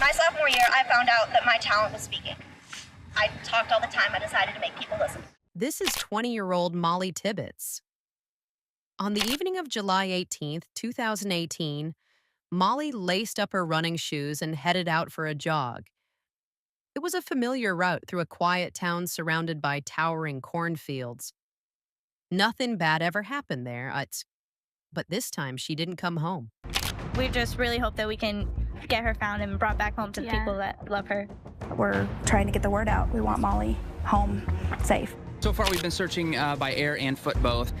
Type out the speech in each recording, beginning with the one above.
My sophomore year, I found out that my talent was speaking. I talked all the time. I decided to make people listen. This is 20-year-old Mollie Tibbetts. On the evening of July 18th, 2018, Mollie laced up her running shoes and headed out for a jog. It was a familiar route through a quiet town surrounded by towering cornfields. Nothing bad ever happened there, but this time she didn't come home. We just really hope that we can get her found and brought back home to the people that love her. We're trying to get the word out. We want Mollie home safe. So far, we've been searching by air and foot both.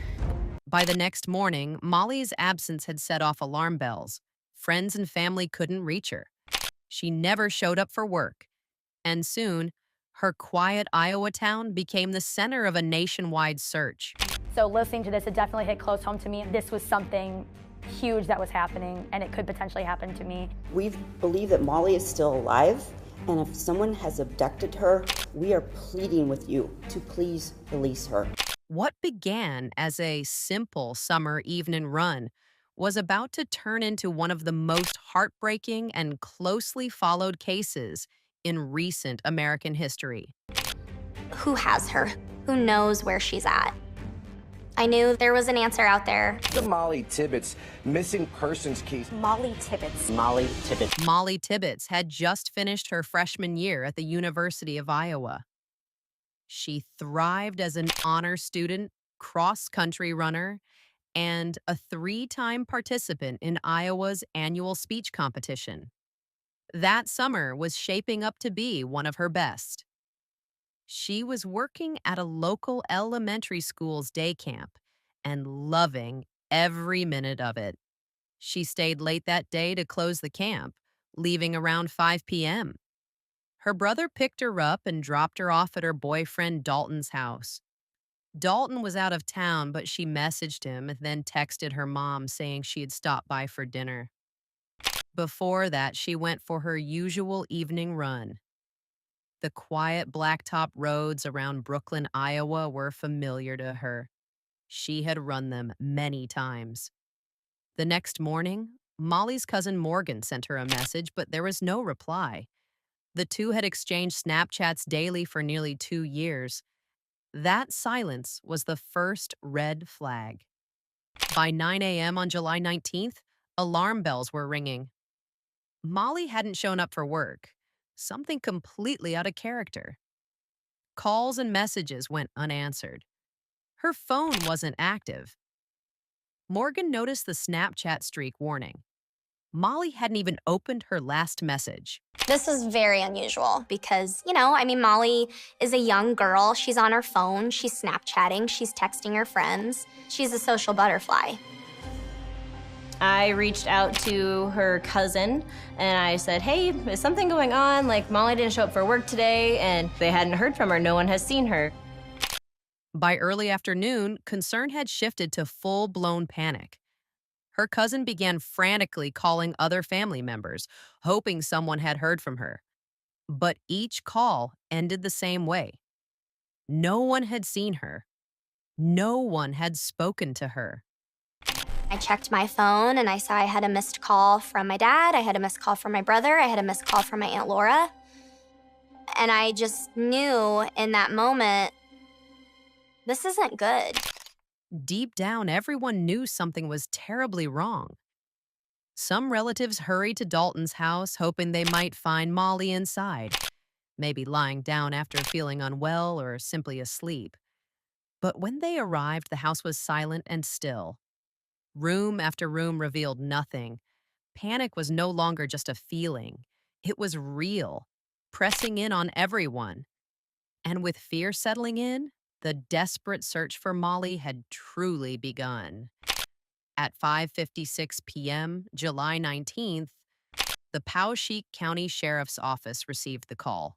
By the next morning, Mollie's absence had set off alarm bells. Friends and family couldn't reach her. She never showed up for work. And soon, her quiet Iowa town became the center of a nationwide search. So listening to this, it definitely hit close home to me. This was something huge that was happening, and it could potentially happen to me. We believe that Mollie is still alive, and if someone has abducted her, we are pleading with you to please release her. What began as a simple summer evening run was about to turn into one of the most heartbreaking and closely followed cases in recent American history. Who has her? Who knows where she's at? I knew there was an answer out there. The Mollie Tibbetts missing persons case. Mollie Tibbetts. Mollie Tibbetts. Mollie Tibbetts had just finished her freshman year at the University of Iowa. She thrived as an honor student, cross-country runner, and a 3-time participant in Iowa's annual speech competition. That summer was shaping up to be one of her best. She was working at a local elementary school's day camp and loving every minute of it. She stayed late that day to close the camp, leaving around 5 p.m. Her brother picked her up and dropped her off at her boyfriend Dalton's house. Dalton was out of town, but she messaged him and then texted her mom saying she had stopped by for dinner. Before that, she went for her usual evening run. The quiet blacktop roads around Brooklyn, Iowa were familiar to her. She had run them many times. The next morning, Mollie's cousin Morgan sent her a message, but there was no reply. The two had exchanged Snapchats daily for nearly 2 years. That silence was the first red flag. By 9 a.m. on July 19th, alarm bells were ringing. Mollie hadn't shown up for work. Something completely out of character. Calls and messages went unanswered. Her phone wasn't active. Morgan noticed the Snapchat streak warning. Mollie hadn't even opened her last message. This is very unusual because, Mollie is a young girl. She's on her phone. She's Snapchatting. She's texting her friends. She's a social butterfly. I reached out to her cousin and I said, hey, is something going on? Like, Mollie didn't show up for work today and they hadn't heard from her. No one has seen her. By early afternoon, concern had shifted to full-blown panic. Her cousin began frantically calling other family members, hoping someone had heard from her. But each call ended the same way. No one had seen her. No one had spoken to her. I checked my phone and I saw I had a missed call from my dad. I had a missed call from my brother. I had a missed call from my Aunt Laura. And I just knew in that moment, this isn't good. Deep down, everyone knew something was terribly wrong. Some relatives hurried to Dalton's house, hoping they might find Mollie inside, maybe lying down after feeling unwell or simply asleep. But when they arrived, the house was silent and still. Room after room revealed nothing. Panic was no longer just a feeling. It was real, pressing in on everyone. And with fear settling in, the desperate search for Mollie had truly begun. At 5:56 p.m., July 19th, the Poweshiek County Sheriff's Office received the call.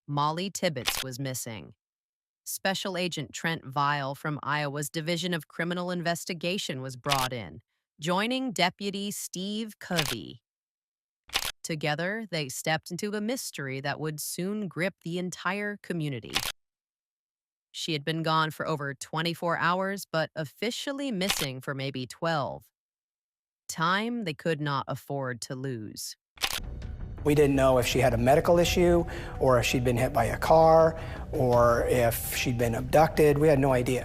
Mollie Tibbetts was missing. Special Agent Trent Vile from Iowa's Division of Criminal Investigation was brought in, joining Deputy Steve Covey. Together, they stepped into a mystery that would soon grip the entire community. She had been gone for over 24 hours, but officially missing for maybe 12. Time they could not afford to lose. We didn't know if she had a medical issue or if she'd been hit by a car or if she'd been abducted. We had no idea.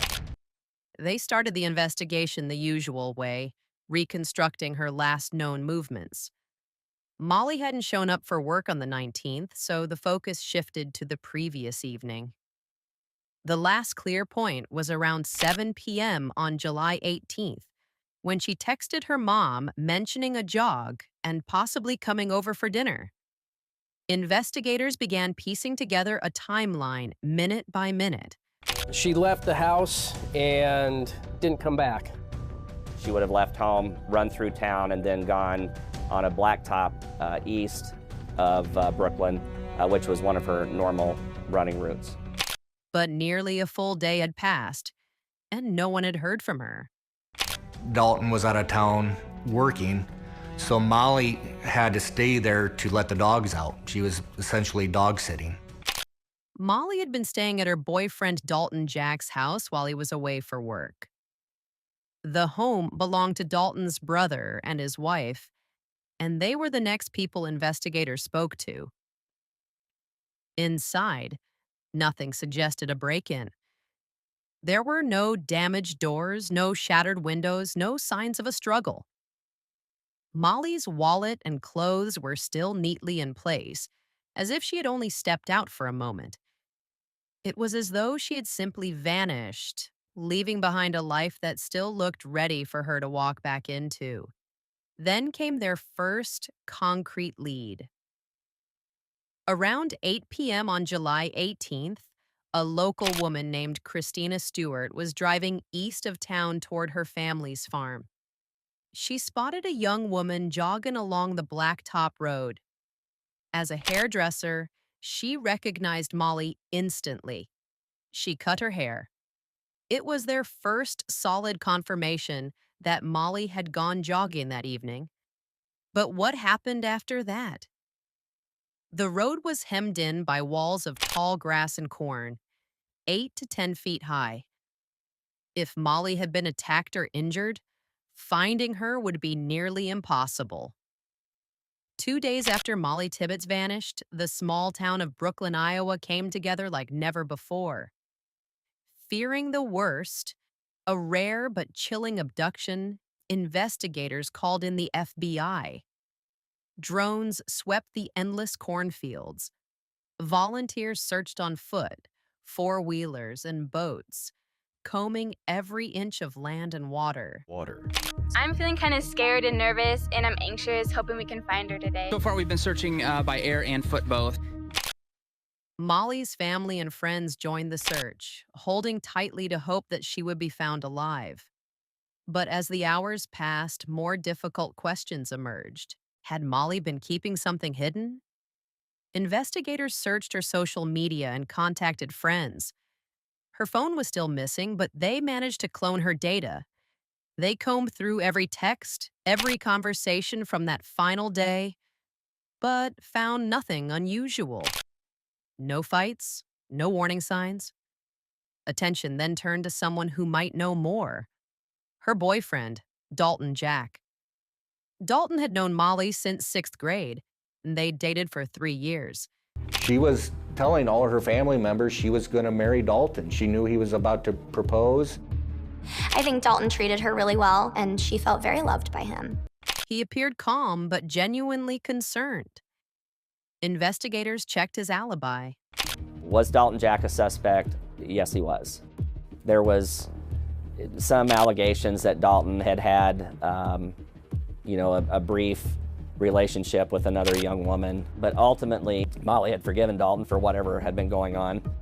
They started the investigation the usual way, reconstructing her last known movements. Mollie hadn't shown up for work on the 19th, so the focus shifted to the previous evening. The last clear point was around 7 p.m. on July 18th, when she texted her mom mentioning a jog and possibly coming over for dinner. Investigators began piecing together a timeline minute by minute. She left the house and didn't come back. She would have left home, run through town, and then gone on a blacktop east of Brooklyn, which was one of her normal running routes. But nearly a full day had passed, and no one had heard from her. Dalton was out of town working, so Mollie had to stay there to let the dogs out. She was essentially dog sitting. Mollie had been staying at her boyfriend Dalton Jack's house while he was away for work. The home belonged to Dalton's brother and his wife, and they were the next people investigators spoke to. Inside, nothing suggested a break-in. There were no damaged doors, no shattered windows, no signs of a struggle. Mollie's wallet and clothes were still neatly in place, as if she had only stepped out for a moment. It was as though she had simply vanished, leaving behind a life that still looked ready for her to walk back into. Then came their first concrete lead. Around 8 p.m. on July 18th, a local woman named Christina Stewart was driving east of town toward her family's farm. She spotted a young woman jogging along the blacktop road. As a hairdresser, she recognized Mollie instantly. She cut her hair. It was their first solid confirmation that Mollie had gone jogging that evening. But what happened after that? The road was hemmed in by walls of tall grass and corn, 8 to 10 feet high. If Mollie had been attacked or injured, finding her would be nearly impossible. 2 days after Mollie Tibbetts vanished, the small town of Brooklyn, Iowa came together like never before. Fearing the worst, a rare but chilling abduction, investigators called in the FBI. Drones swept the endless cornfields. Volunteers searched on foot, four-wheelers and boats, combing every inch of land and water. I'm feeling kind of scared and nervous, and I'm anxious, hoping we can find her today. So far, we've been searching by air and foot both. Mollie's family and friends joined the search, holding tightly to hope that she would be found alive. But as the hours passed, more difficult questions emerged. Had Mollie been keeping something hidden? Investigators searched her social media and contacted friends. Her phone was still missing, but they managed to clone her data. They combed through every text, every conversation from that final day, but found nothing unusual. No fights, no warning signs. Attention then turned to someone who might know more. Her boyfriend, Dalton Jack. Dalton had known Mollie since 6th grade, and they'd dated for 3 years. She was telling all her family members she was going to marry Dalton. She knew he was about to propose. I think Dalton treated her really well, and she felt very loved by him. He appeared calm but genuinely concerned. Investigators checked his alibi. Was Dalton Jack a suspect? Yes, he was. There was some allegations that Dalton had a brief relationship with another young woman, but ultimately Mollie had forgiven Dalton for whatever had been going on.